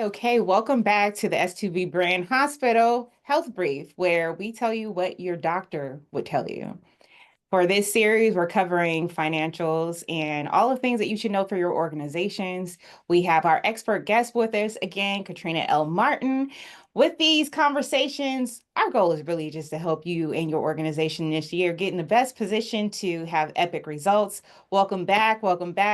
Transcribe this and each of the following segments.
Okay. Welcome back to the S2B Brand Hospital Health Brief, where we tell you what your doctor would tell you. For this series, we're covering financials and all the things that you should know for your organizations. We have our expert guest with us again, Katrina L. Martin. With these conversations, our goal is really just to help you and your organization this year get in the best position to have epic results. Welcome back,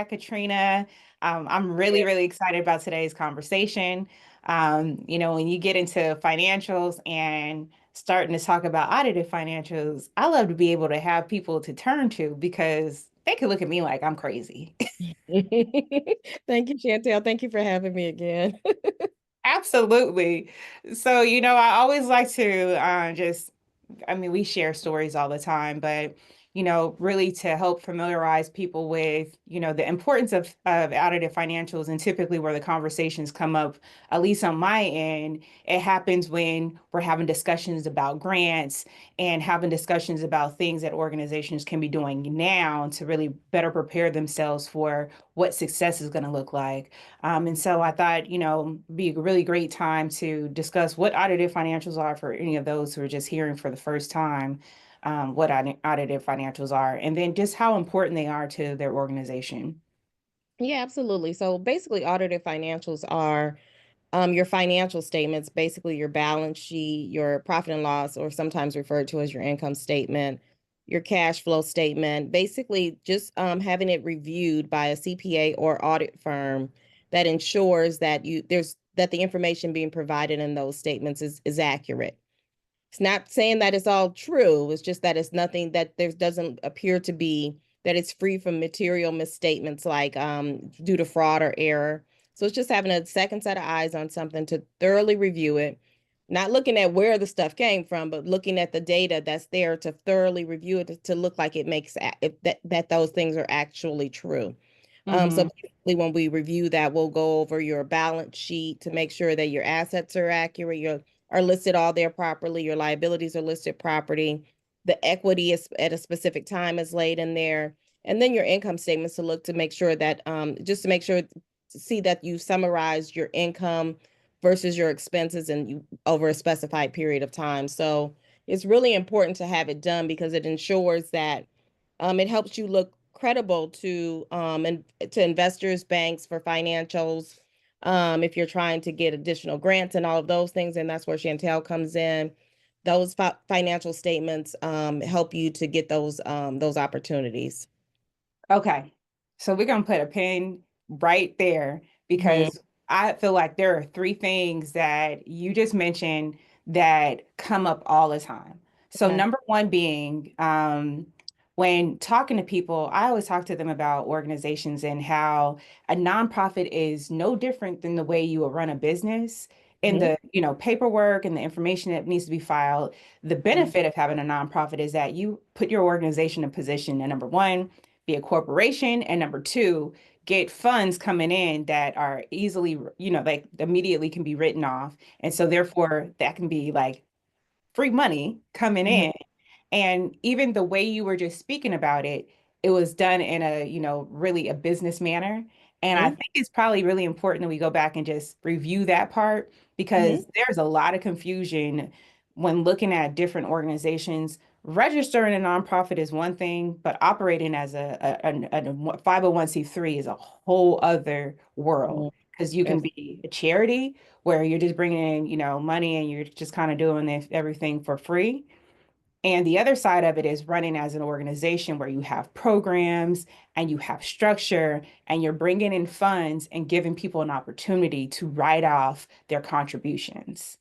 Katrina. I'm really excited about today's conversation. When you get into financials and starting to talk about audited financials, I love to be able to have people to turn to because they could look at me like I'm crazy. Thank you, Shantelle. Thank you for having me again. Absolutely. So, I always like to we share stories all the time, but really to help familiarize people with, the importance of audited financials and typically where the conversations come up, at least on my end, it happens when we're having discussions about grants and having discussions about things that organizations can be doing now to really better prepare themselves for what success is going to look like. And so I thought, be a really great time to discuss what audited financials are for any of those who are just hearing for the first time, what audited financials are, and then just how important they are to their organization. Yeah, absolutely. So basically, audited financials are your financial statements, basically your balance sheet, your profit and loss, or sometimes referred to as your income statement, your cash flow statement, basically just having it reviewed by a CPA or audit firm that ensures that the information being provided in those statements is accurate. It's not saying that it's all true. It's just that it's nothing that there doesn't appear to be that it's free from material misstatements like due to fraud or error. So it's just having a second set of eyes on something to thoroughly review it, not looking at where the stuff came from, but looking at the data that's there to thoroughly review it to look like it makes that those things are actually true. So Hmm. basically, when we review that, we'll go over your balance sheet to make sure that your assets are accurate, your are listed all there properly, your liabilities are listed properly, the equity is at a specific time is laid in there, and then your income statements to look to make sure that just to make sure to see that you summarize your income versus your expenses and you over a specified period of time. So it's really important to have it done because it ensures that it helps you look credible and to investors, banks for financials. If you're trying to get additional grants and all of those things, and that's where Shantelle comes in. Those financial statements help you to get those opportunities. Okay. So we're going to put a pin right there Hmm. because I feel like there are three things that you just mentioned that come up all the time. So Okay. number one being, when talking to people, I always talk to them about organizations and how a nonprofit is no different than the way you would run a business. In Hmm. the, paperwork and the information that needs to be filed, the benefit of having a nonprofit is that you put your organization in position, and number one, be a corporation, and number two, get funds coming in that are easily, like immediately can be written off. And so therefore that can be like free money coming Hmm. in. And even the way you were just speaking about it, it was done in a, really a business manner. And I Hmm. think it's probably really important that we go back and just review that part Hmm. because there's a lot of confusion when looking at different organizations. Registering a nonprofit is one thing, but operating as a 501c3 is a whole other world because you can Yes. be a charity where you're just bringing in, money and you're just kind of doing everything for free. And the other side of it is running as an organization where you have programs and you have structure and you're bringing in funds and giving people an opportunity to write off their contributions.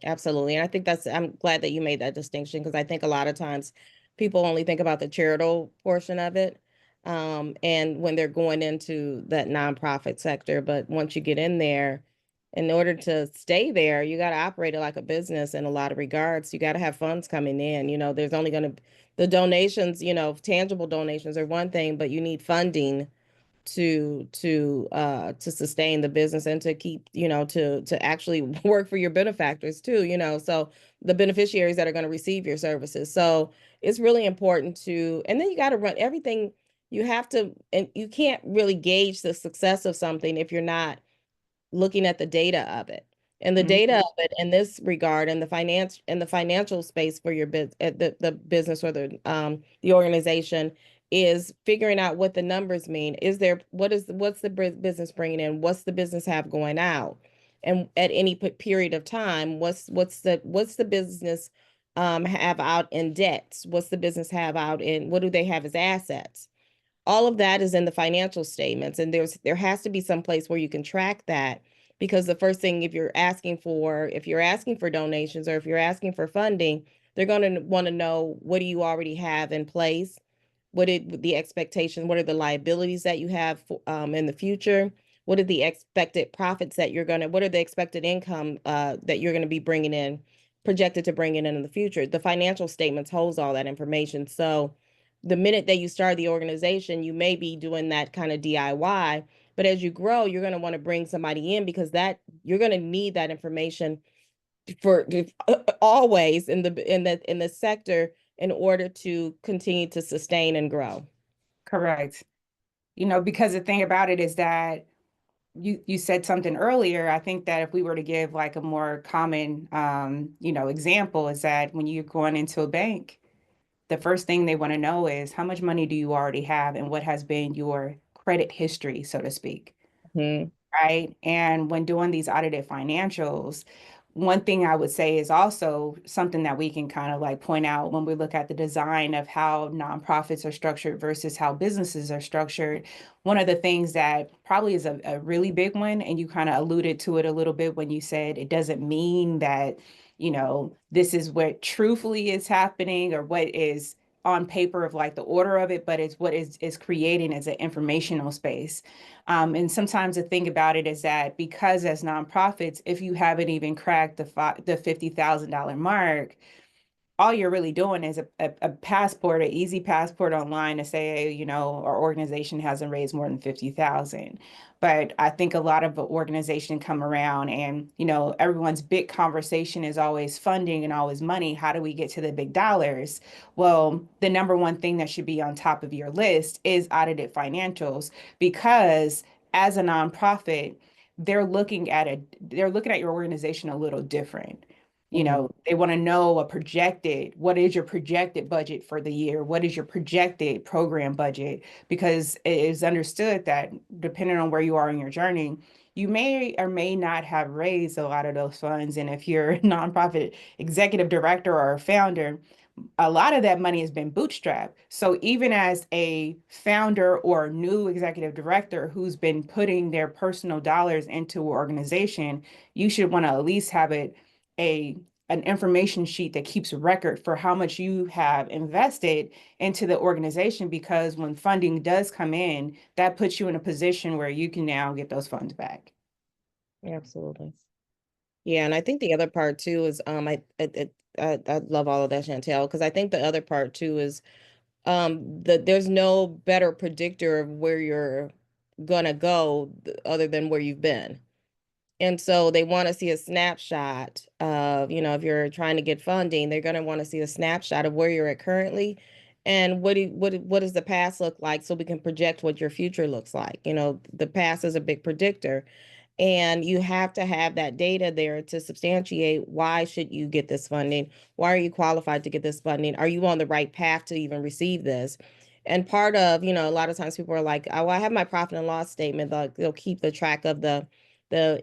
Absolutely. And I think I'm glad that you made that distinction because I think a lot of times people only think about the charitable portion of it. And when they're going into that nonprofit sector, but once you get in there, in order to stay there, you got to operate it like a business in a lot of regards. You got to have funds coming in. There's only going to, the donations, tangible donations are one thing, but you need funding to sustain the business and to keep to actually work for your benefactors too, so the beneficiaries that are going to receive your services. So it's really important to, and then you got to run everything. You have to, and you can't really gauge the success of something if you're not looking at the data of it. And the data Mhm. of it in this regard, in the financial space for your the business or the organization, is figuring out what the numbers mean. Is there what's the business bringing in? What's the business have going out? And at any period of time, what's the business have out in debts? What's the business have out in, what do they have as assets? All of that is in the financial statements, and there has to be some place where you can track that, because the first thing, if you're asking for donations or if you're asking for funding, they're going to want to know, what do you already have in place? What are the expectations? What are the liabilities that you have in the future? What are the expected profits what are the expected income that you're going to be bringing in, projected to bring in the future? The financial statements holds all that information. So the minute that you start the organization, you may be doing that kind of DIY, but as you grow, you're going to want to bring somebody in, because that you're going to need that information for always in the sector, in order to continue to sustain and grow. Correct. Because the thing about it is that you said something earlier. I think that if we were to give like a more common example, is that when you're going into a bank, the first thing they want to know is how much money do you already have and what has been your credit history, so to speak. Mhm. Right? And when doing these audited financials, one thing I would say is also something that we can kind of like point out when we look at the design of how nonprofits are structured versus how businesses are structured. One of the things that probably is a really big one, and you kind of alluded to it a little bit when you said it doesn't mean that, this is what truthfully is happening or what is on paper of like the order of it, but it's what is creating as an informational space. And sometimes the thing about it is that because as nonprofits, if you haven't even cracked the $50,000 mark, all you're really doing is a passport, an easy passport online to say, our organization hasn't raised more than 50,000. But I think a lot of the organization come around and, everyone's big conversation is always funding and always money. How do we get to the big dollars? Well, the number one thing that should be on top of your list is audited financials, because as a nonprofit, they're looking at your organization a little different. Mhm. They want to know what is your projected budget for the year? What is your projected program budget? Because it is understood that depending on where you are in your journey, you may or may not have raised a lot of those funds. And if you're a nonprofit executive director or a founder, a lot of that money has been bootstrapped. So even as a founder or new executive director who's been putting their personal dollars into an organization, you should want to at least have it a an information sheet that keeps a record for how much you have invested into the organization, because when funding does come in, that puts you in a position where you can now get those funds back. Absolutely. Yeah, and I think the other part too is I love all of that, Chantel, because I think the other part too is there's no better predictor of where you're gonna go other than where you've been. And so they want to see a snapshot of, if you're trying to get funding, they're going to want to see a snapshot of where you're at currently, and what does the past look like, so we can project what your future looks like. The past is a big predictor, and you have to have that data there to substantiate, why should you get this funding? Why are you qualified to get this funding? Are you on the right path to even receive this? And part of, a lot of times people are like, oh, well, I have my profit and loss statement. They'll keep the track of the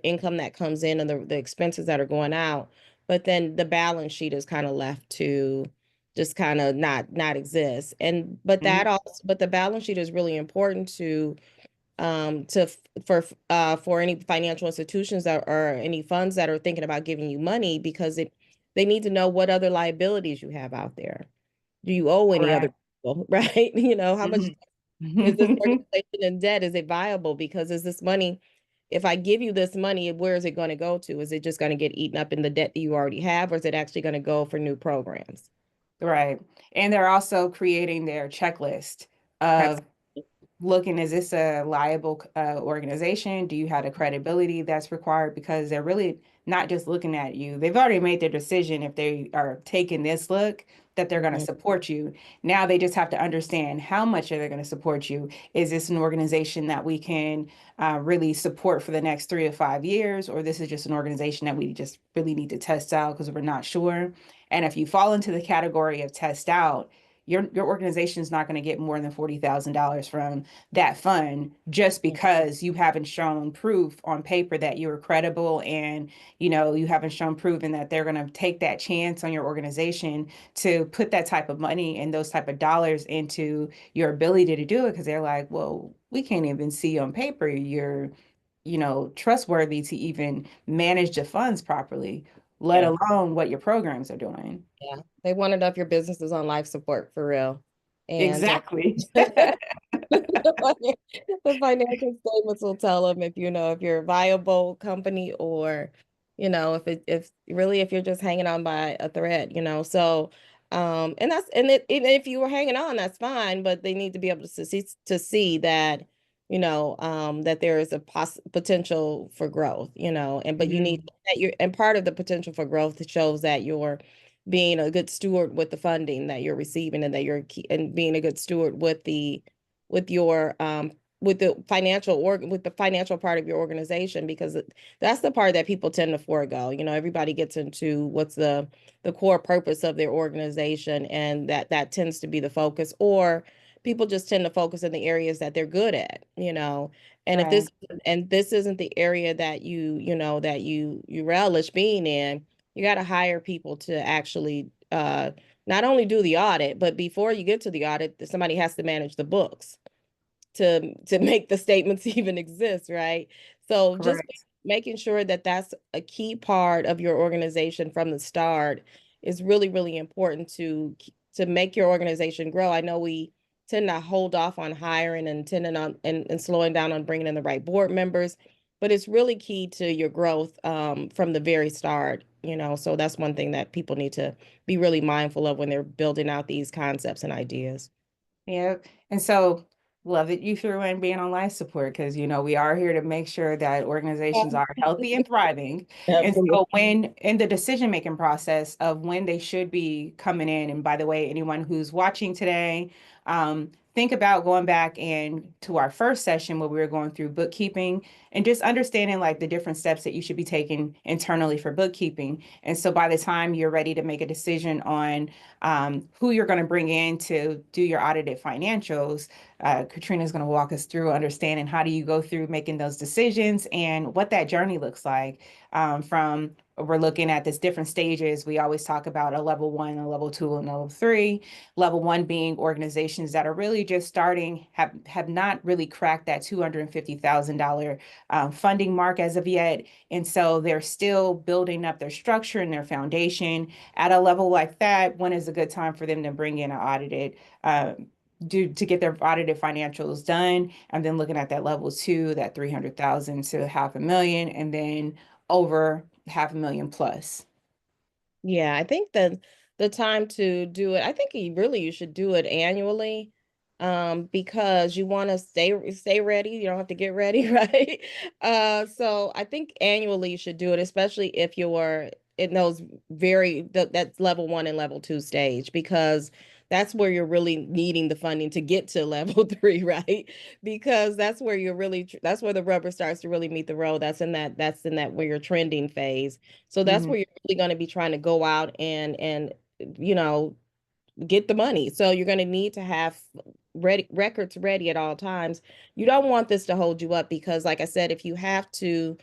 income that comes in and the expenses that are going out. But then the balance sheet is kind of left to just kind of not exist. And but the balance sheet is really important to for any financial institutions that or any funds that are thinking about giving you money, because they need to know what other liabilities you have out there. Do you owe any other Correct. people, right? How much Mhm. is this organization in debt? Is it viable? Because is this money, if I give you this money, where is it going to go to? Is it just going to get eaten up in the debt that you already have, or is it actually going to go for new programs? Right. And they're also creating their checklist of Absolutely. looking, is this a liable organization? Do you have the credibility that's required? Because they're really not just looking at you. They've already made their decision if they are taking this look, that they're going to Mhm. support you. Now they just have to understand how much are they going to support you. Is this an organization that we can really support for the next 3 to 5 years, or this is just an organization that we just really need to test out because we're not sure? And if you fall into the category of test out, your organization is not going to get more than $40,000 from that fund just because you haven't shown proof on paper that you're credible, and you haven't shown proven that they're going to take that chance on your organization to put that type of money and those type of dollars into your ability to do it, because they're like, well, we can't even see on paper you're trustworthy to even manage the funds properly, let Yeah. alone what your programs are doing. Yeah. They want to know if your business is on life support for real. And Exactly. the financial statements will tell them if if you're a viable company or if really if you're just hanging on by a thread. So and if you were hanging on, that's fine, but they need to be able to see that that there is a potential for growth, and but you need Mhm. that you're and part of the potential for growth shows that you're being a good steward with the funding that you're receiving, and that and being a good steward with the with your with the with the financial part of your organization, because that's the part that people tend to forego. Everybody gets into what's the core purpose of their organization, and that tends to be the focus, or people just tend to focus in the areas that they're good at. And if Right. this isn't the area that you relish being in, you got to hire people to actually not only do the audit, but before you get to the audit, somebody has to manage the books to make the statements even exist, right? So just Correct. making sure that that's a key part of your organization from the start is really, really important to make your organization grow. I know we tend to hold off on hiring and tending on and slowing down on bringing in the right board members, but it's really key to your growth from the very start. So that's one thing that people need to be really mindful of when they're building out these concepts and ideas. Yeah. And so love that you threw in being on life support, because we are here to make sure that organizations are healthy and thriving. And Absolutely. so when in the decision making process of when they should be coming in, and by the way, anyone who's watching today, think about going back and to our first session where we were going through bookkeeping and just understanding like the different steps that you should be taking internally for bookkeeping. And so by the time you're ready to make a decision on who you're going to bring in to do your audited financials, Katrina is going to walk us through understanding how do you go through making those decisions and what that journey looks like. From we're looking at this different stages. We always talk about a level one, a level two, and a level three. Level one being organizations that are really just starting, have not really cracked that $250,000 funding mark as of yet. And so they're still building up their structure and their foundation. At a level like that, when is a good time for them to bring in an audited to get their audited financials done, and then looking at that level two, that 300,000 to half a million, and then over half a million plus. Yeah, I think the time to do it, I think you should do it annually, because you want to stay ready. You don't have to get ready, right? So I think annually you should do it, especially if you're in those that's level one and level two stage, because that's where you're really needing the funding to get to level three, right? Because that's where the rubber starts to really meet the road. That's in that where you're trending phase. So that's Mhm. where you're really going to be trying to go out and you know get the money. So you're going to need to have records ready at all times. You don't want this to hold you up, because like I said, if you have to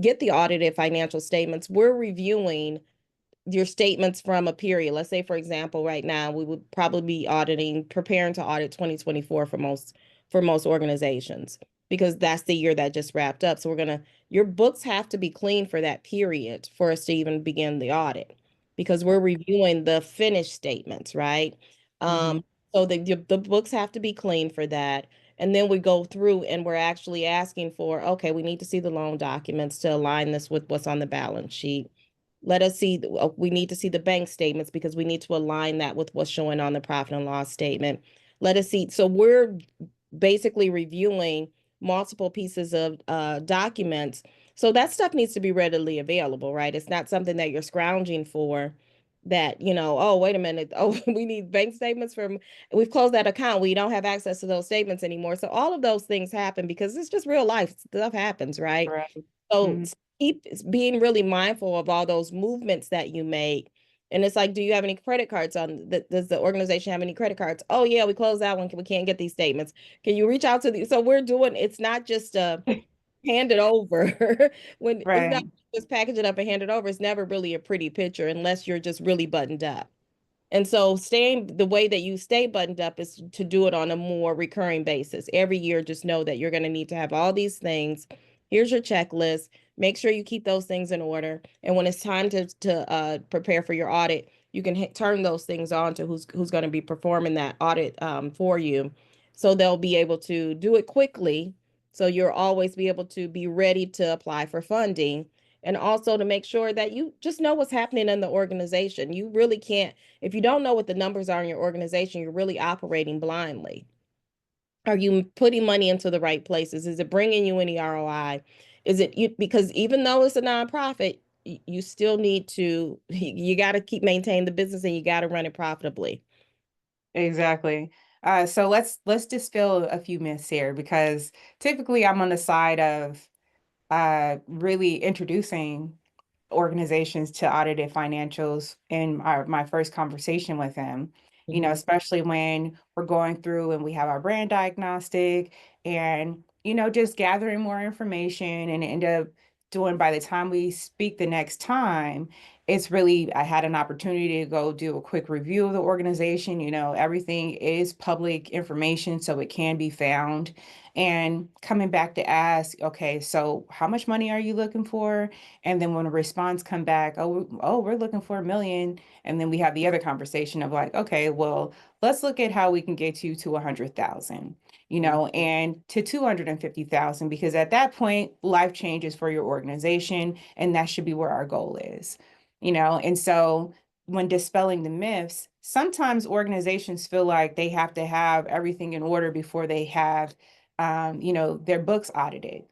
get the audited financial statements, we're reviewing your statements from a period. Let's say, for example, right now we would probably be preparing to audit 2024 for most organizations, because that's the year that just wrapped up. So your books have to be clean for that period for us to even begin the audit, because we're reviewing the finished statements, right? Um, Mhm. so the books have to be clean for that. And then we go through and we're actually asking for, okay, we need to see the loan documents to align this with what's on the balance sheet. We need to see the bank statements, because we need to align that with what's showing on the profit and loss statement. Let us see. So we're basically reviewing multiple pieces of documents. So that stuff needs to be readily available, right? It's not something that you're scrounging for. that, oh, wait a minute. Oh, we need bank statements from, we've closed that account. We don't have access to those statements anymore. So all of those things happen because it's just real life stuff happens, right? Right. So Mhm. keep being really mindful of all those movements that you make. And it's like, do you have any credit cards on does the organization have any credit cards? Oh yeah, we closed that one. We can't get these statements. Can you reach out to the, so we're doing, it's not just hand it over. When it's not Right. just package it up and hand it over, it's never really a pretty picture unless you're just really buttoned up. And so staying the way that you stay buttoned up is to do it on a more recurring basis. Every year, just know that you're going to need to have all these things. Here's your checklist. Make sure you keep those things in order. And when it's time to prepare for your audit, you can turn those things on to who's going to be performing that audit for you. So they'll be able to do it quickly. So you'll always be able to be ready to apply for funding, and also to make sure that you just know what's happening in the organization. You really can't, if you don't know what the numbers are in your organization, you're really operating blindly. Are you putting money into the right places? Is it bringing you any ROI? Is it you, because even though it's a nonprofit, you still need to, you got to keep maintaining the business and you got to run it profitably. Exactly. So let's dispel a few myths here because typically I'm on the side of really introducing organizations to audited financials in my first conversation with them, Mhm. especially when we're going through and we have our brand diagnostic and, just gathering more information and end up doing by the time we speak the next time, it's really, I had an opportunity to go do a quick review of the organization. Everything is public information, so it can be found. And coming back to ask, okay, so how much money are you looking for? And then when a response come back, oh, we're looking for 1 million. And then we have the other conversation of like, okay, well, let's look at how we can get you to 100,000, and to 250,000, because at that point, life changes for your organization. And that should be where our goal is, and so when dispelling the myths, sometimes organizations feel like they have to have everything in order before they have, their books audited.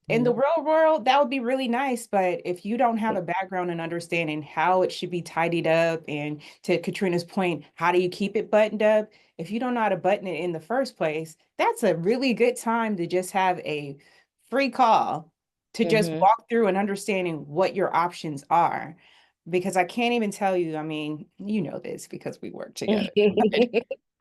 In the Mhm. real world, that would be really nice, but if you don't have a background in understanding how it should be tidied up, and to Katrina's point, how do you keep it buttoned up? If you don't know how to button it in the first place, that's a really good time to just have a free call to just Mhm. walk through and understanding what your options are. Because I can't even tell you, I mean, you know this because we work together.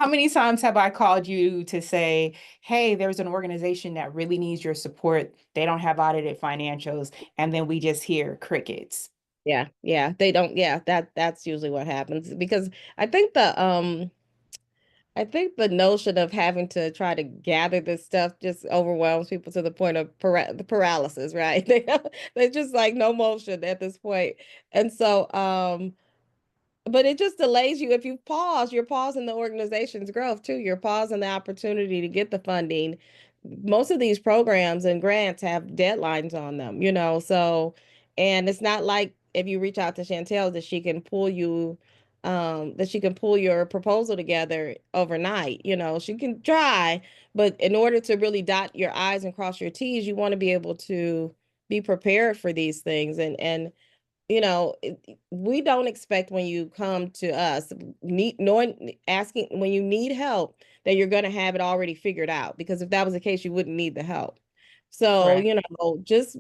How many times have I called you to say, hey, there's an organization that really needs your support. They don't have audited financials. And then we just hear crickets. Yeah, yeah, they don't. Yeah, that's usually what happens because I think the notion of having to try to gather this stuff just overwhelms people to the point of the paralysis, right? They're just like no motion at this point. And so but it just delays you. If you pause, you're pausing the organization's growth too. You're pausing the opportunity to get the funding. Most of these programs and grants have deadlines on them, so, and it's not like if you reach out to Shantelle that she can pull your proposal together overnight. She can try, but in order to really dot your I's and cross your T's, you want to be able to be prepared for these things. And we don't expect when you come to us knowing asking when you need help that you're going to have it already figured out, because if that was the case you wouldn't need the help. So Right. just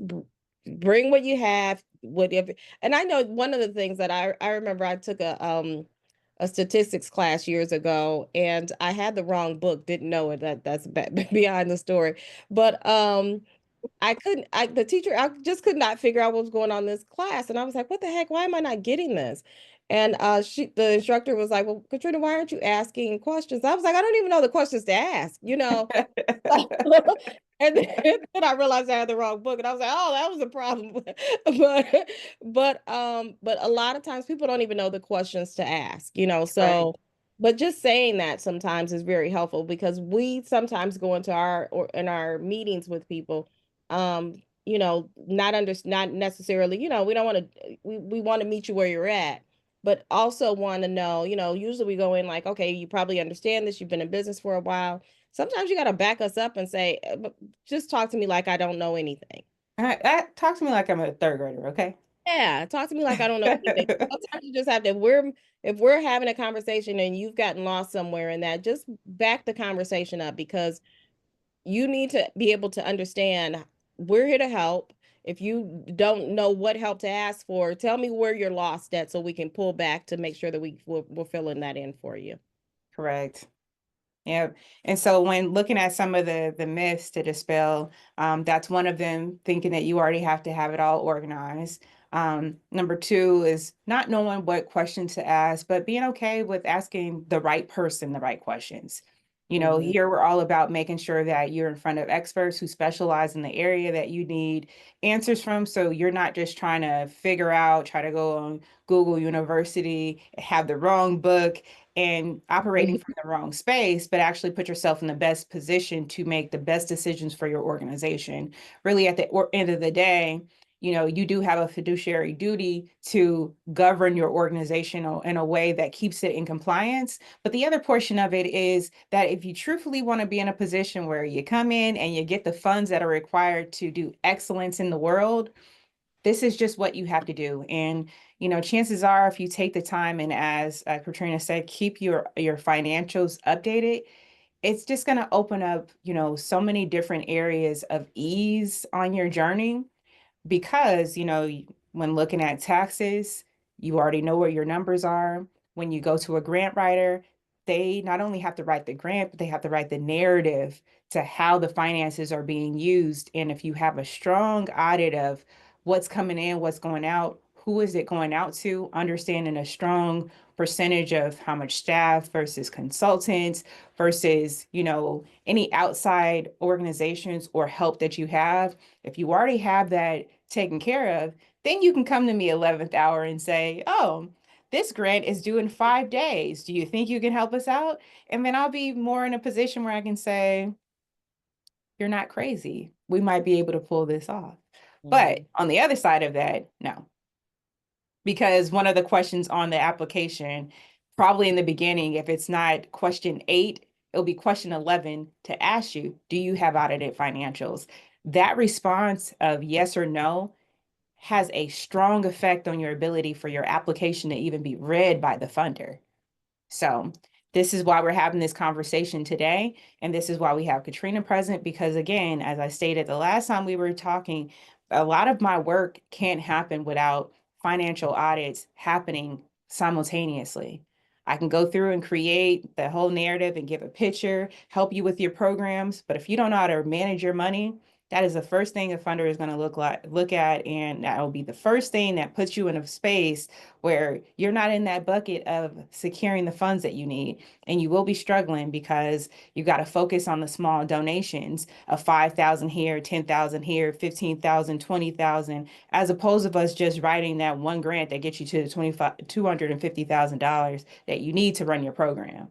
bring what you have, whatever. And I know one of the things that I remember, I took a statistics class years ago and I had the wrong book, didn't know it. That's behind the story. But I couldn't, the teacher, I just could not figure out what was going on in this class. And I was like, what the heck? Why am I not getting this? And the instructor was like, well, Katrina, why aren't you asking questions? I was like, I don't even know the questions to ask. And then I realized I had the wrong book, and I was like, "Oh, that was a problem." But a lot of times people don't even know the questions to ask. Right. So, but just saying that sometimes is very helpful because we sometimes go into in our meetings with people, not necessarily, we don't want to, we want to meet you where you're at, but also want to know, usually we go in like, okay, you probably understand this, you've been in business for a while. Sometimes you got to back us up and say, just talk to me like I don't know anything." Talk to me like I'm a third grader, okay? Yeah, talk to me like I don't know anything. Sometimes you just have to, if we're having a conversation and you've gotten lost somewhere in that, just back the conversation up because you need to be able to understand we're here to help. If you don't know what help to ask for, tell me where you're lost at so we can pull back to make sure that we're filling that in for you. Correct. Yep. And so when looking at some of the myths to dispel, that's one of them, thinking that you already have to have it all organized. Number two is not knowing what questions to ask, but being okay with asking the right person the right questions. Hmm. Here we're all about making sure that you're in front of experts who specialize in the area that you need answers from. So you're not just trying to figure out, try to go on Google University, have the wrong book and operating from the wrong space, but actually put yourself in the best position to make the best decisions for your organization. Really, at the end of the day, you do have a fiduciary duty to govern your organization in a way that keeps it in compliance. But the other portion of it is that if you truthfully want to be in a position where you come in and you get the funds that are required to do excellence in the world, this is just what you have to do. And, chances are if you take the time and as Katrina said, keep your financials updated, it's just going to open up, so many different areas of ease on your journey because when looking at taxes, you already know where your numbers are. When you go to a grant writer, they not only have to write the grant, but they have to write the narrative to how the finances are being used. And if you have a strong audit of what's coming in, what's going out, who is it going out to, understanding a strong percentage of how much staff versus consultants versus any outside organizations or help that you have, if you already have that taken care of, then you can come to me 11th hour and say, oh, this grant is due in 5 days. Do you think you can help us out? And then I'll be more in a position where I can say, you're not crazy. We might be able to pull this off. But Hmm. on the other side of that, no, because one of the questions on the application, probably in the beginning, if it's not question 8, it'll be question 11 to ask you, do you have audited financials? That response of yes or no has a strong effect on your ability for your application to even be read by the funder. So this is why we're having this conversation today. And this is why we have Katrina present, because again, as I stated the last time we were talking, a lot of my work can't happen without financial audits happening simultaneously. I can go through and create the whole narrative and give a picture, help you with your programs. But if you don't know how to manage your money, that is the first thing a funder is going to look at, and that will be the first thing that puts you in a space where you're not in that bucket of securing the funds that you need. And you will be struggling because you got to focus on the small donations of 5,000 here, 10,000 here, 15,000, 20,000, as opposed to us just writing that one grant that gets you to the $250,000 that you need to run your program.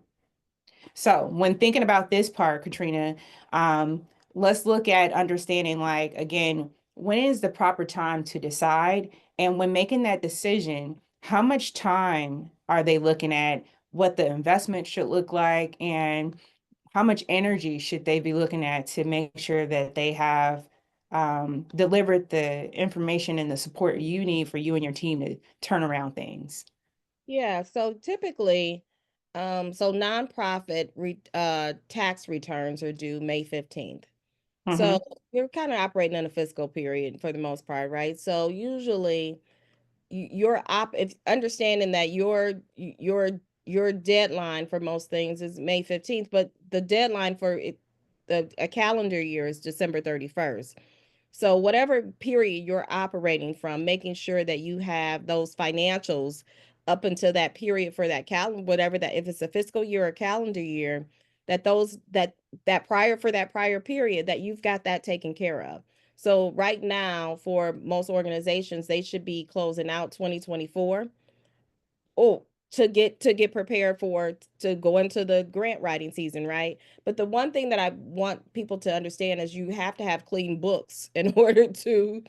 So when thinking about this part, Katrina, um, let's look at understanding, like, again, when is the proper time to decide? And when making that decision, how much time are they looking at what the investment should look like? And how much energy should they be looking at to make sure that they have delivered the information and the support you need for you and your team to turn around things? Yeah, so typically, so nonprofit tax returns are due May 15th. So Mm-hmm. you're kind of operating in a fiscal period for the most part, right? So usually your op if understanding that your deadline for most things is May 15th, but the deadline for it, a calendar year is December 31st. So whatever period you're operating from, making sure that you have those financials up until that period for that calendar, whatever that, if it's a fiscal year or calendar year, that those that prior for that prior period that you've got that taken care of. So right now, for most organizations, they should be closing out 2024. Oh, to get prepared for to go into the grant writing season, right? But the one thing that I want people to understand is you have to have clean books in order to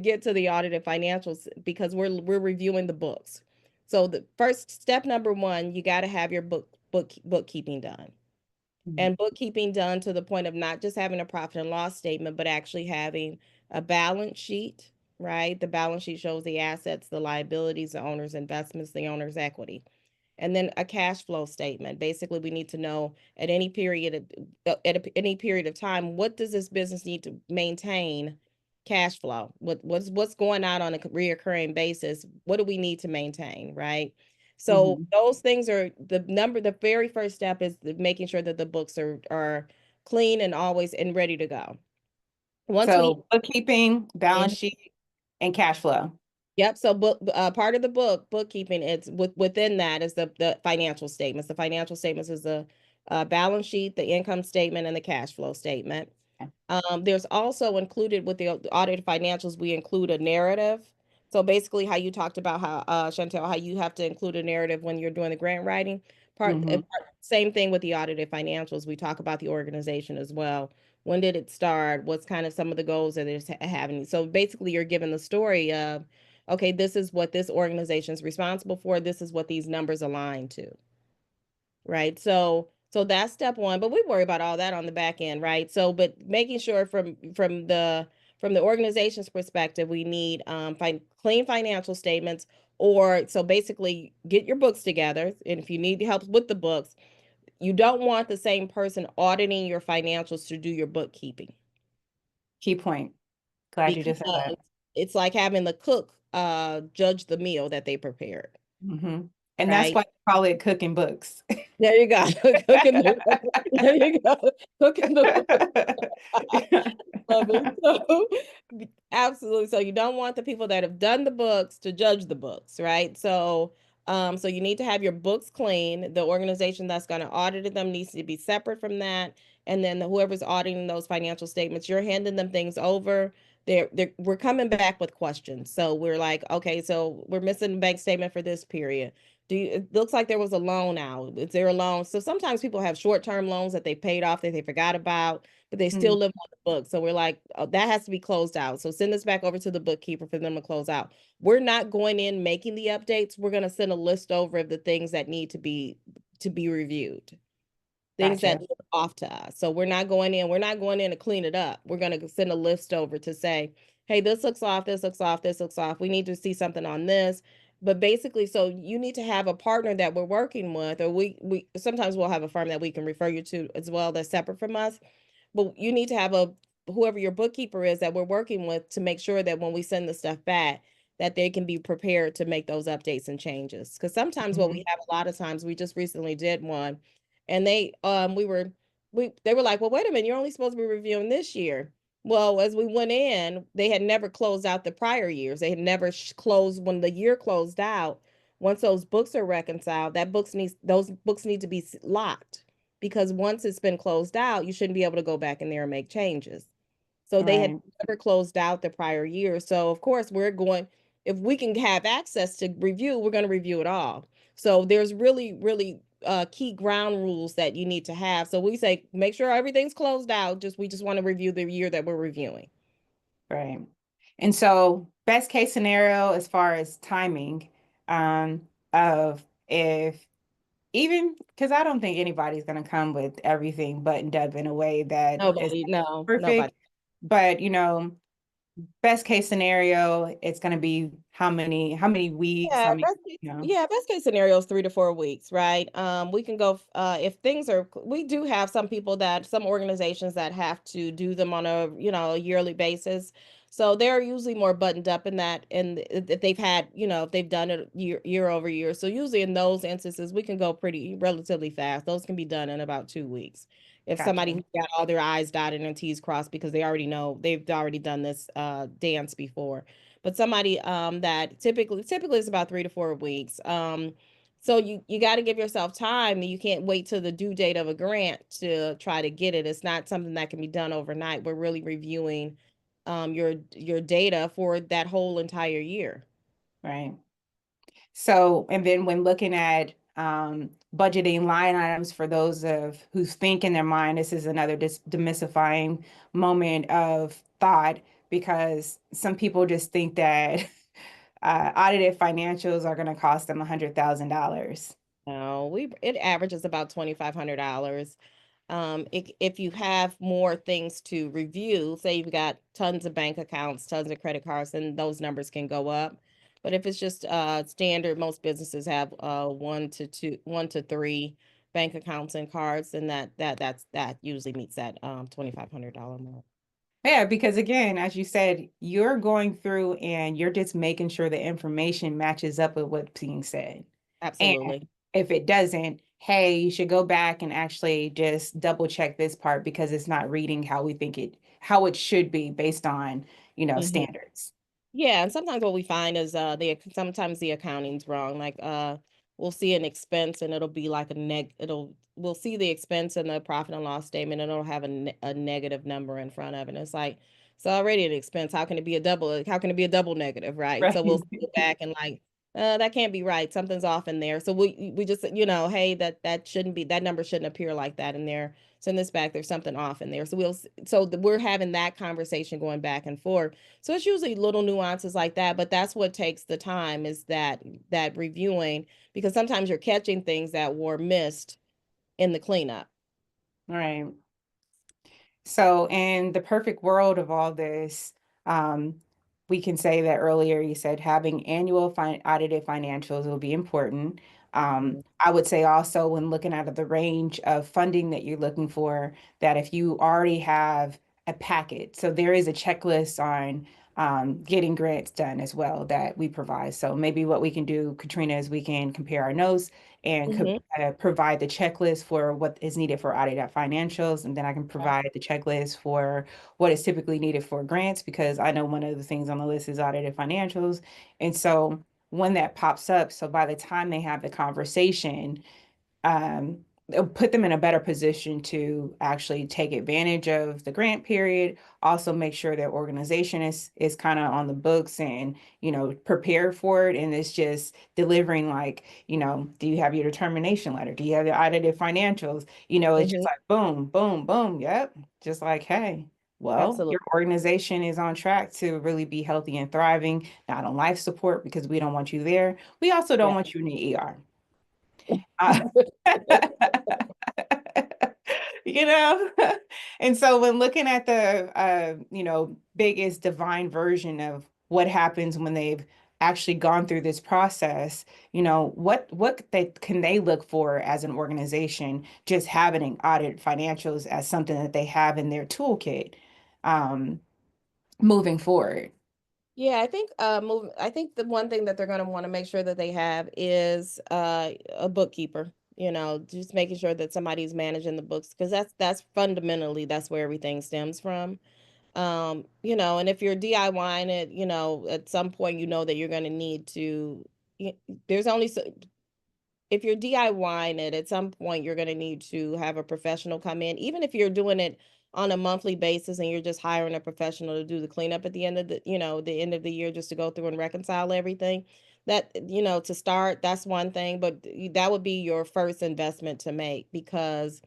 get to the audited financials because we're reviewing the books. So the first step number one, you got to have your bookkeeping done. And bookkeeping done to the point of not just having a profit and loss statement, but actually having a balance sheet, right? The balance sheet shows the assets, the liabilities, the owner's investments, the owner's equity. And then a cash flow statement. Basically, we need to know at any any period of time, what does this business need to maintain cash flow? What's going on a reoccurring basis? What do we need to maintain, right? So Mhm. those things are the very first step is making sure that the books are clean and always and ready to go. Once we So bookkeeping, balance Mhm. sheet, and cash flow. Yep. So part of the bookkeeping, it's within that is the financial statements. The financial statements is the balance sheet, the income statement, and the cash flow statement. Okay. There's also included with the audited financials, we include a narrative. So basically, how you talked about how Shantelle, how you have to include a narrative when you're doing the grant writing. Mhm. Same thing with the audited financials. We talk about the organization as well. When did it start? What's kind of some of the goals that it's having? So basically, you're given the story of, okay, this is what this organization is responsible for. This is what these numbers align to, right? So that's step one, but we worry about all that on the back end, right? So, but making sure from the organization's perspective, we need clean financial statements, or so basically get your books together. And if you need help with the books, you don't want the same person auditing your financials to do your bookkeeping, Key point. Glad you just said because that. it's like having the cook judge the meal that they prepared, Hmm. And that's right? why they call it cooking books. There you go. Cooking the there you go. Cooking the love it. So absolutely. So you don't want the people that have done the books to judge the books, right? So you need to have your books clean. The organization that's going to audit them needs to be separate from that. And then whoever's auditing those financial statements, you're handing them things over. We're coming back with questions. So we're like, okay, so we're missing a bank statement for this period. It looks like there was a loan out. Is there a loan? So sometimes people have short-term loans that they paid off that they forgot about, but they still Mm. live on the book. So we're like, oh, that has to be closed out. So send this back over to the bookkeeper for them to close out. We're not going in making the updates. We're going to send a list over of the things that need to be reviewed, things that Gotcha. look off to us. So we're not going in to clean it up. We're going to send a list over to say, hey, this looks off, this looks off, this looks off. We need to see something on this. But basically, so you need to have a partner that we're working with, or we sometimes we'll have a firm that we can refer you to as well that's separate from us. But you need to have a whoever your bookkeeper is that we're working with to make sure that when we send the stuff back, that they can be prepared to make those updates and changes. Because sometimes what we Hmm. have a lot of times, we just recently did one, and they were like, well, wait a minute, you're only supposed to be reviewing this year. Well, as we went in, they had never closed out the prior years. They had never closed when the year closed out. Once those books are reconciled, those books need to be locked, because once it's been closed out, you shouldn't be able to go back in there and make changes. So they had Right. never closed out the prior year. So of course if we can have access to review, we're going to review it all. So there's really key ground rules that you need to have. So we say make sure everything's closed out. We just want to review the year that we're reviewing. Right. And so best case scenario as far as timing, of if even because I don't think anybody's gonna come with everything buttoned up in a way that is Nobody, no, nobody. perfect. But best case scenario, it's gonna be how many weeks, how many, you know. Best case scenario is 3 to 4 weeks, right? We can go if things are. We do have some organizations that have to do them on a yearly basis. So they're usually more buttoned up in that, and if they've had, if they've done it year over year. So usually in those instances, we can go pretty relatively fast. Those can be done in about 2 weeks. If somebody Gotcha. who got all their I's dotted and T's crossed because they've already done this dance before. But somebody that typically is about 3 to 4 weeks. So you got to give yourself time. You can't wait till the due date of a grant to try to get it. It's not something that can be done overnight. We're really reviewing your data for that whole entire year. Right. So, and then when looking at budgeting line items for those of who think in their mind, this is another demystifying moment of thought because some people just think that audited financials are going to cost them $100,000. No, it averages about $2,500. If you have more things to review, say you've got tons of bank accounts, tons of credit cards, then those numbers can go up. But if it's just standard, most businesses have one to three bank accounts and cards, and that usually meets that $2,500 mark. Yeah, because again, as you said, you're going through and you're just making sure the information matches up with what's being said. And Absolutely. if it doesn't, hey, you should go back and actually just double check this part because it's not reading how we think it, how it should be based on, standards. Yeah, and sometimes what we find is sometimes the accounting's wrong. Like we'll see an expense and it'll be like we'll see the expense in the profit and loss statement and it'll have a negative number in front of it. And it's like it's already an expense. How can it be a double negative, right? Right. So we'll go back and like that can't be right. Something's off in there. So we just hey, that shouldn't be, that number shouldn't appear like that in there. Send this back. There's something off in there. So we're having that conversation going back and forth, so it's usually little nuances like that, but that's what takes the time, is that reviewing, because sometimes you're catching things that were missed in the cleanup. Right. So, in the perfect world of all this, we can say that earlier you said having annual audited financials will be important. Mhm. I would say also when looking at the range of funding that you're looking for, that if you already have a packet, so there is a checklist on getting grants done as well that we provide. So maybe what we can do, Katrina, is we can compare our notes and Mhm. provide the checklist for what is needed for audited financials, and then I can Okay. provide the checklist for what is typically needed for grants, because I know one of the things on the list is audited financials. And so when that pops up, so by the time they have the conversation, it'll put them in a better position to actually take advantage of the grant period. Also, make sure their organization is kind of on the books and prepared for it, and it's just delivering like, do you have your determination letter? Do you have the audited financials? It's just Mhm. like boom, boom, boom. Yep, just like, hey. Well, Absolutely. your organization is on track to really be healthy and thriving, not on life support, because we don't want you there. We also don't Yeah. want you in the ER. Uh, you know and so when looking at the biggest divine version of what happens when they've actually gone through this process, what they look for as an organization, just having audit financials as something that they have in their toolkit, um moving forward. Yeah, I think the one thing that they're going to want to make sure that they have is a bookkeeper. Just making sure that somebody's managing the books, because that's fundamentally that's where everything stems from. And if you're DIYing it, at some point that you're going to need to y- there's only so if you're DIYing it, at some point you're going to need to have a professional come in, even if you're doing it on a monthly basis and you're just hiring a professional to do the cleanup at the end of the end of the year, just to go through and reconcile everything. That, to start, that's one thing, but that would be your first investment to make, because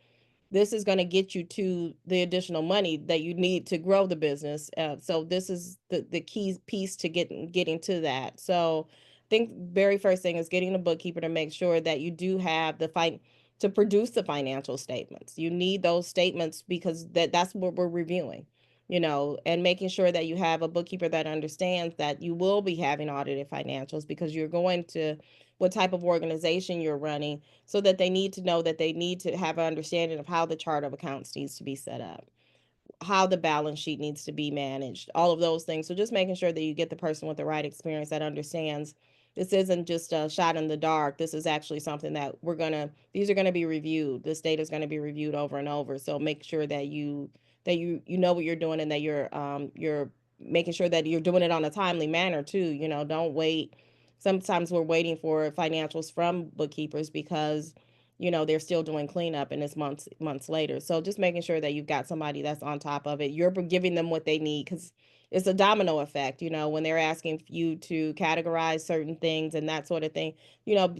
this is going to get you to the additional money that you need to grow the business. So this is the key piece to getting to that. So I think very first thing is getting a bookkeeper to make sure that you do have the fight to produce the financial statements. You need those statements because that's what we're reviewing. And making sure that you have a bookkeeper that understands that you will be having audited financials, because you're going to, what type of organization you're running, so that they need to know that they need to have an understanding of how the chart of accounts needs to be set up, how the balance sheet needs to be managed, all of those things. So just making sure that you get the person with the right experience that understands this isn't just a shot in the dark. This is actually something that these are gonna be reviewed. This data is gonna be reviewed over and over. So make sure that you know what you're doing, and that you're making sure that you're doing it on a timely manner too. Don't wait. Sometimes we're waiting for financials from bookkeepers because they're still doing cleanup and it's months later. So just making sure that you've got somebody that's on top of it. You're giving them what they need, because it's a domino effect, when they're asking you to categorize certain things and that sort of thing.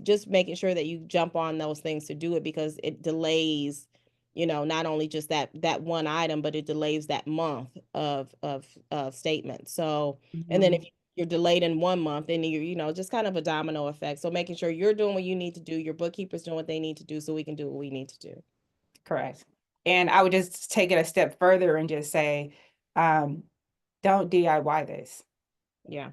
Just making sure that you jump on those things to do it, because it delays, not only just that one item, but it delays that month of statements. So, and then if Mhm. you're delayed in one month, then just kind of a domino effect. So making sure you're doing what you need to do, your bookkeeper's doing what they need to do, so we can do what we need to do. Correct. And I would just take it a step further and just say, um, don't DIY this. Yeah.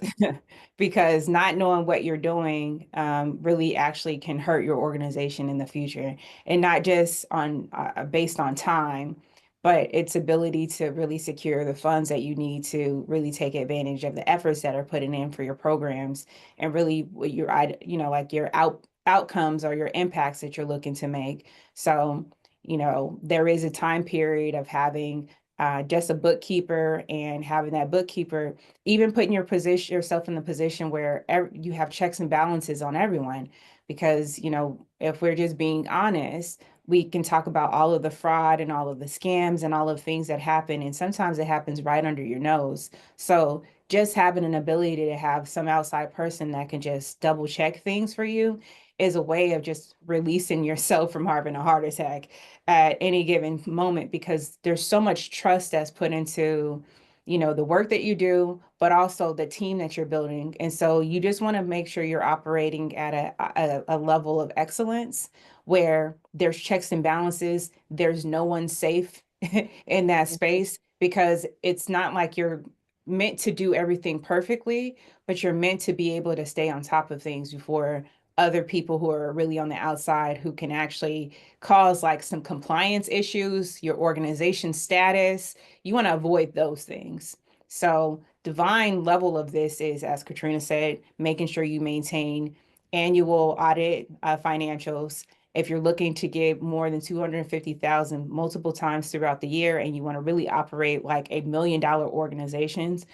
Because not knowing what you're doing really actually can hurt your organization in the future, and not just on based on time, but its ability to really secure the funds that you need to really take advantage of the efforts that are putting in for your programs, and really what your like your outcomes or your impacts that you're looking to make. So, there is a time period of having just a bookkeeper, and having that bookkeeper even putting yourself in the position where you have checks and balances on everyone. Because if we're just being honest, we can talk about all of the fraud and all of the scams and all of the things that happen, and sometimes it happens right under your nose. So just having an ability to have some outside person that can just double check things for you is a way of just releasing yourself from having a heart attack at any given moment, because there's so much trust that's put into the work that you do, but also the team that you're building. And so you just want to make sure you're operating at a level of excellence where there's checks and balances. There's no one safe in that space, because it's not like you're meant to do everything perfectly, but you're meant to be able to stay on top of things before other people who are really on the outside, who can actually cause like some compliance issues, your organization status. You want to avoid those things. So, divine level of this is, as Katrina said, making sure you maintain annual audit financials. If you're looking to get more than 250,000 multiple times throughout the year, and you want to really operate like $1 million organizations,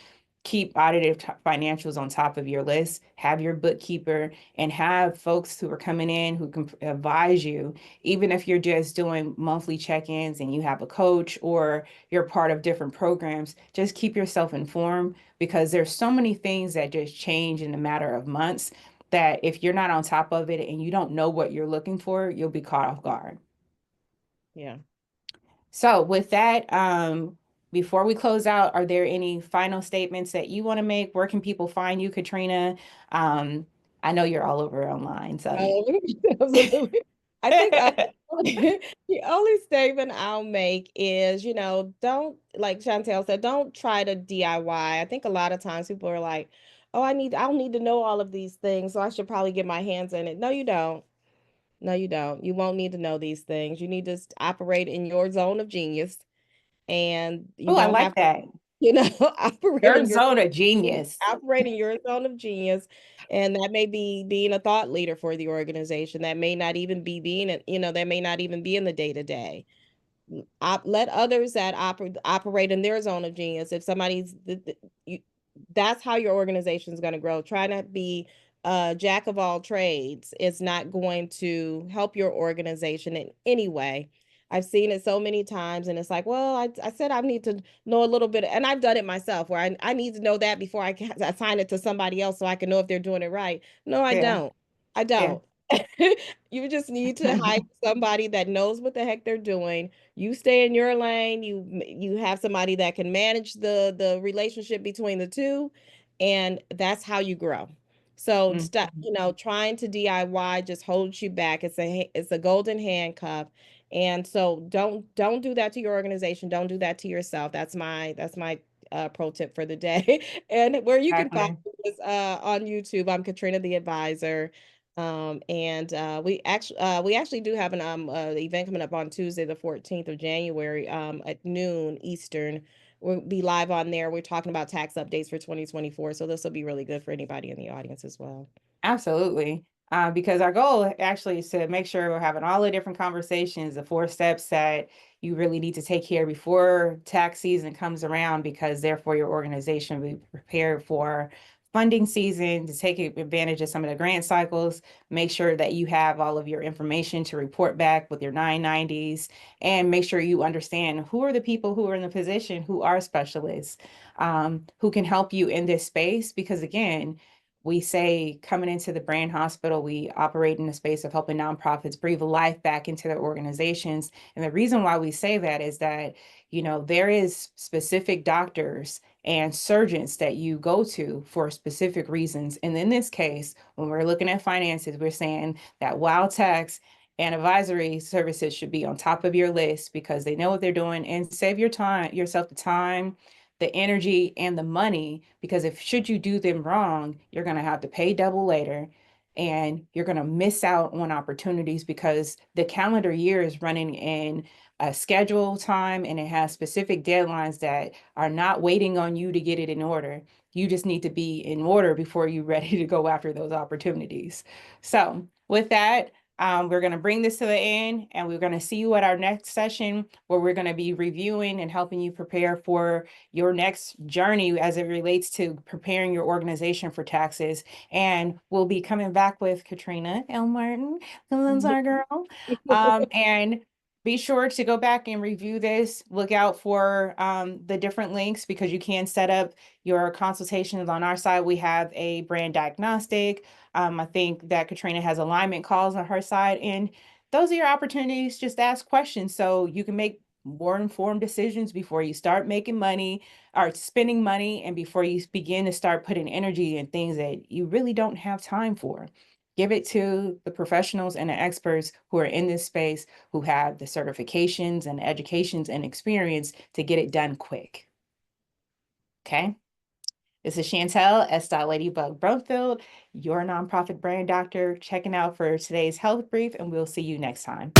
keep audited financials on top of your list, have your bookkeeper, and have folks who are coming in who can advise you. Even if you're just doing monthly check-ins and you have a coach, or you're part of different programs, just keep yourself informed, because there's so many things that just change in a matter of months, that if you're not on top of it and you don't know what you're looking for, you'll be caught off guard. Yeah. So with that, before we close out, are there any final statements that you want to make? Where can people find you, Katrina? Um, I know you're all over online, so Oh, absolutely. I think the only statement I'll make is, don't, like Chantel said, don't try to DIY. I think a lot of times people are like, oh, I'll need to know all of these things, so I should probably get my hands in it. No, you don't. No, you don't. You won't need to know these things. You need to operate in your zone of genius, and you oh, I don't like have that. operate Your in your zone of genius. operating your zone of genius. And that may be being a thought leader for the organization. That may not even be that may not even be in the day to day. Let others that operate in their zone of genius. If somebody's you, that's how your organization is going to grow. Trying to be a jack of all trades is not going to help your organization in any way. I've seen it so many times, and it's like, well, I said I need to know a little bit, and I've done it myself where I need to know that before I can assign it to somebody else so I can know if they're doing it right. No, I Yeah, don't. I yeah. don't. You just need to hire somebody that knows what the heck they're doing. You stay in your lane. You have somebody that can manage the relationship between the two, and that's how you grow. So stop, Mhm. trying to DIY just holds you back. It's a golden handcuff. And so don't do that to your organization. Don't do that to yourself. That's my pro tip for the day. And where you can find Exactly. me is on YouTube. I'm Katrina the Advisor. And we actually do have an event coming up on Tuesday, the 14th of January, at noon Eastern. We'll be live on there. We're talking about tax updates for 2024. So this will be really good for anybody in the audience as well. Absolutely. Because our goal actually is to make sure we're having all the different conversations, the 4 steps that you really need to take care before tax season comes around, because therefore your organization will be prepared for funding season, to take advantage of some of the grant cycles, make sure that you have all of your information to report back with your 990s, and make sure you understand who are the people who are in the position, who are specialists, who can help you in this space. Because again, we say coming into the brand hospital, we operate in the space of helping nonprofits breathe life back into their organizations. And the reason why we say that is that, there is specific doctors and surgeons that you go to for specific reasons. And in this case, when we're looking at finances, we're saying that while tax And advisory services should be on top of your list because they know what they're doing, and save yourself the time, the energy, and the money, because if should you do them wrong, you're going to have to pay double later, and you're going to miss out on opportunities because the calendar year is running in a schedule time, and it has specific deadlines that are not waiting on you to get it in order. You just need to be in order before you're ready to go after those opportunities. So with that, we're going to bring this to the end, and we're going to see you at our next session where we're going to be reviewing and helping you prepare for your next journey as it relates to preparing your organization for taxes. And we'll be coming back with Katrina L. Martin, who's our girl. And be sure to go back and review this. Look out for the different links because you can set up your consultations on our side. We have a brand diagnostic. I think that Katrina has alignment calls on her side, and those are your opportunities. Just ask questions so you can make more informed decisions before you start making money or spending money, and before you begin to start putting energy in things that you really don't have time for. Give it to the professionals and the experts who are in this space, who have the certifications and educations and experience to get it done quick. Okay. This is Shantelle, S. Ladybug Brumfield, your nonprofit brand doctor, checking out for today's health brief, and we'll see you next time.